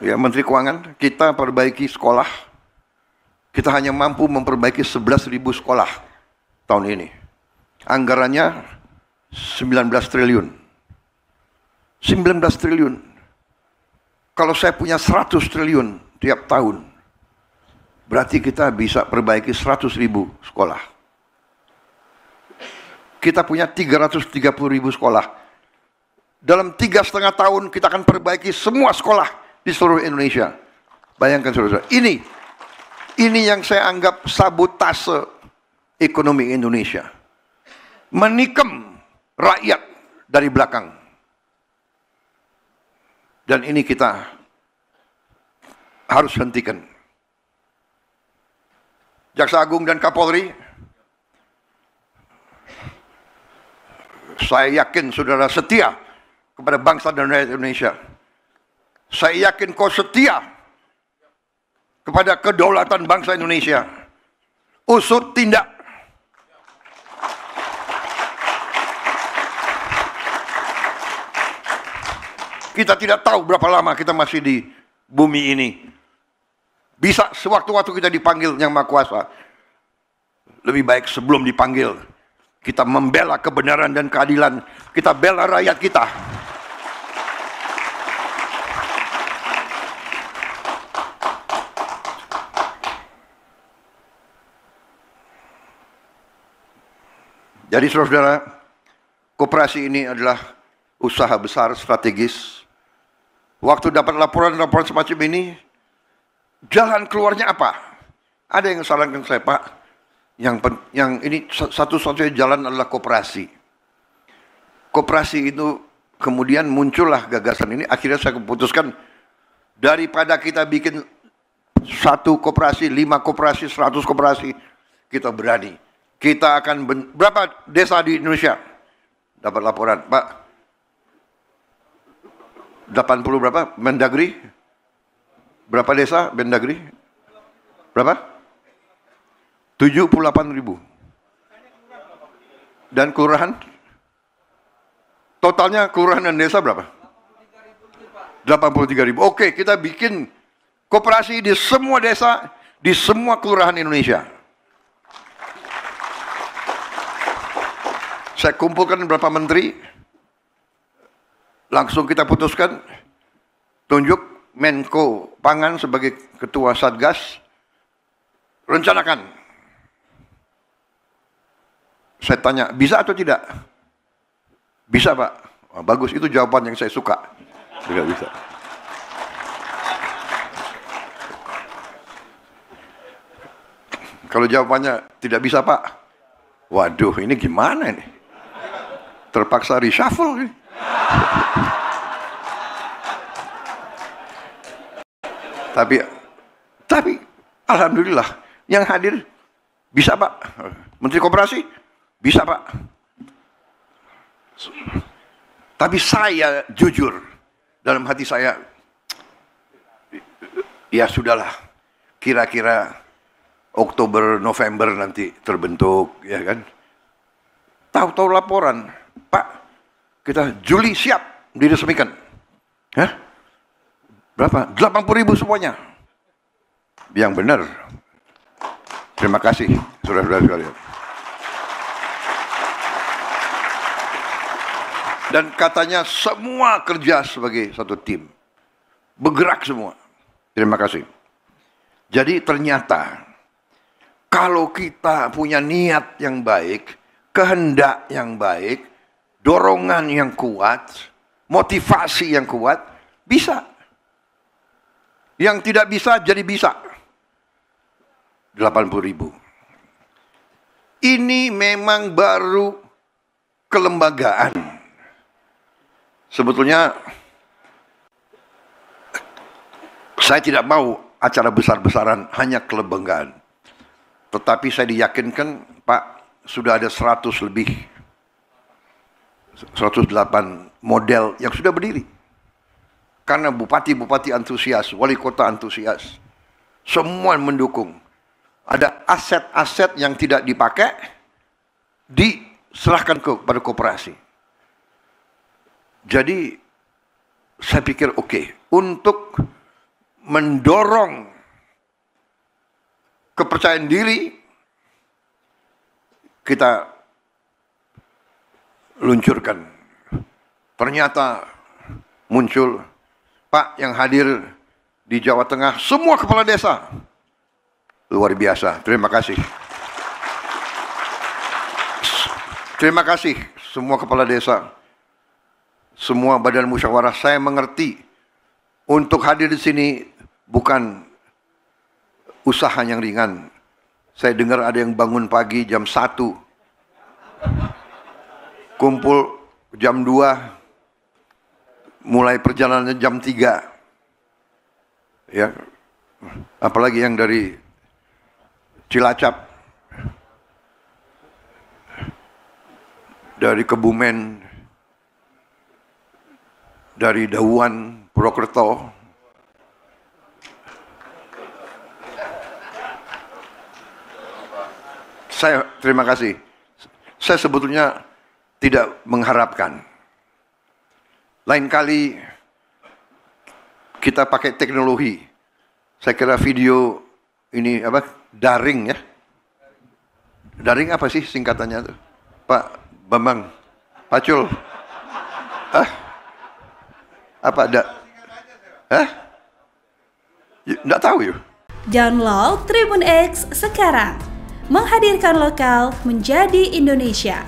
ya Menteri Keuangan, kita perbaiki sekolah, kita hanya mampu memperbaiki 11.000 sekolah tahun ini. Anggarannya 19 triliun. 19 triliun. Kalau saya punya 100 triliun tiap tahun, berarti kita bisa perbaiki 100.000 sekolah. Kita punya 330.000 sekolah. Dalam 3,5 tahun kita akan perbaiki semua sekolah di seluruh Indonesia. Bayangkan saudara, ini yang saya anggap sabotase ekonomi Indonesia. Menikam rakyat dari belakang. Dan ini kita harus hentikan. Jaksa Agung dan Kapolri, saya yakin saudara setia kepada bangsa dan rakyat Indonesia. Saya yakin kau setia kepada kedaulatan bangsa Indonesia. Usut tindak. Kita tidak tahu berapa lama kita masih di bumi ini. Bisa sewaktu-waktu kita dipanggil Yang Maha Kuasa. Lebih baik sebelum dipanggil, kita membela kebenaran dan keadilan. Kita bela rakyat kita. Jadi saudara, koperasi ini adalah usaha besar strategis. Waktu dapat laporan-laporan semacam ini, jalan keluarnya apa? Ada yang sarankan saya, Pak, yang ini satu-satunya jalan adalah koperasi. Koperasi itu kemudian muncullah gagasan ini. Akhirnya saya keputuskan, daripada kita bikin 1 koperasi, 5 koperasi, 100 koperasi, kita berani. Kita akan berapa desa di Indonesia? Dapat laporan, Pak. 80 berapa? Mendagri? Berapa desa Mendagri? Berapa? 78.000. Dan kelurahan? Totalnya kelurahan dan desa berapa? 83.000. Oke, kita bikin koperasi di semua desa, di semua kelurahan Indonesia. Saya kumpulkan beberapa menteri, langsung kita putuskan, tunjuk Menko Pangan sebagai ketua Satgas, rencanakan. Saya tanya, bisa atau tidak? Bisa, Pak. Oh, bagus, itu jawaban yang saya suka. Tidak bisa. Kalau jawabannya tidak bisa, Pak, waduh, ini gimana ini? Terpaksa reshuffle ini. Tapi alhamdulillah yang hadir bisa, Pak. Menteri Koperasi bisa, Pak. Tapi saya jujur dalam hati saya, ya sudahlah, kira-kira Oktober November nanti terbentuk, ya kan? Tahu-tahu laporan, Pak, kita Juli siap diresmikan. Hah? Berapa? 80.000 semuanya. Yang benar. Terima kasih, saudara-saudara sekalian. Dan katanya semua kerja sebagai satu tim. Bergerak semua. Terima kasih. Jadi ternyata, kalau kita punya niat yang baik, kehendak yang baik, dorongan yang kuat, motivasi yang kuat, bisa. Yang tidak bisa jadi bisa. 80.000. Ini memang baru kelembagaan. Sebetulnya saya tidak mau acara besar-besaran, hanya kelembagaan. Tetapi saya diyakinkan, Pak, sudah ada 100 lebih, 108 model yang sudah berdiri. Karena bupati-bupati antusias, wali kota antusias, semua mendukung. Ada aset-aset yang tidak dipakai, diserahkan kepada koperasi. Jadi saya pikir oke, untuk mendorong kepercayaan diri, kita luncurkan. Ternyata muncul, Pak yang hadir di Jawa Tengah, semua kepala desa. Luar biasa, terima kasih. Terima kasih semua kepala desa, semua badan musyawarah. Saya mengerti untuk hadir di sini bukan usaha yang ringan. Saya dengar ada yang bangun pagi jam 1, kumpul jam 2, mulai perjalanannya jam 3. Ya, apalagi yang dari Cilacap, dari Kebumen, dari Dauan, Purwokerto. Saya terima kasih. Saya sebetulnya tidak mengharapkan. Lain kali kita pakai teknologi. Saya kira video ini apa? Daring ya. Daring apa sih singkatannya tuh? Pak Bambang, Pacul. Hah? Apa ada? Hah? Nggak tahu ya. Download Tribun X sekarang. Menghadirkan lokal menjadi Indonesia.